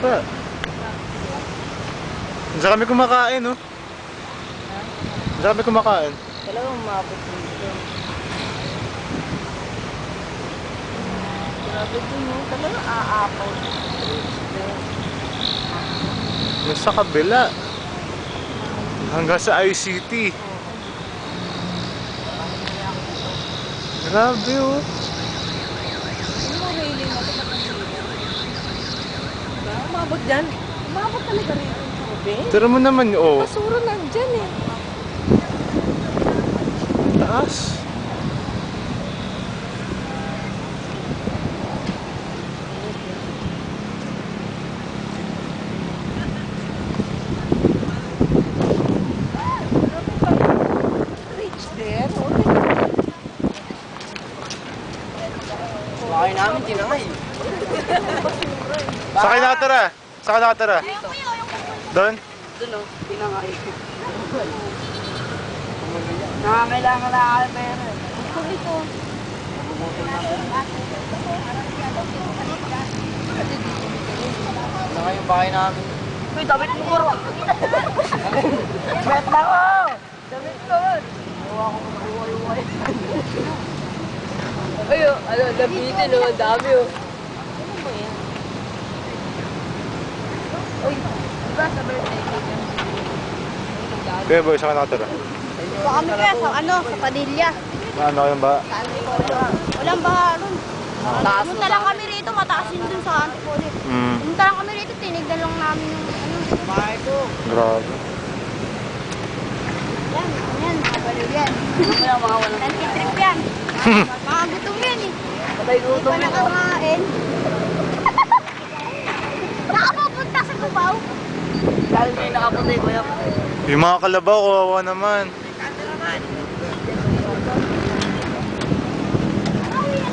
pa. Diyan kami kumakain, no? Diyan kami kumakain. Talagang umabot dito. Grabe din mo. Talagang aapaw. Nasa kabila. Hanggang sa ICT. Grabe, oh. Ano mo railing ako sa kanila? Umabot dyan. Umabot talaga rin yung tubig. Tira mo naman, oh. Basura nandyan eh. Taas. Reach there. Bakay namin, tinangay. Sakay nakatira. Sakay nakatira. Doon? Doon o, tinangay. Nakakailangan na ako pera. Kung ito. Naka yung bahay namin. Uy, damit mo ko ron. Bet na ko! Damit ko ron. Gawa ko mag-uway-uway. Ay, ano, labitin o, ang dami o. Ano ba yan? Uy, diba sa birthday cake yan? Kaya boy, sakay nakatira. So kami kaya sa sa Padilla. Ano kayo ba? Walang baha ron. Pumunta lang kami rito, mataas yun dun sa Antipolo. Pumunta lang kami rito, tinignan lang namin yung Bahay ko. Grabe. Yan, nakabaliw yan. Ano mo yung mga walang Tanti trip yan. Mga gutom yan eh. patay Hindi gutom pa ito. nakakain. Nakapupunta sa Cubao. Dahil kayo nakapunta kuya. Yung mga kalabaw, kawawa naman. Ano naman?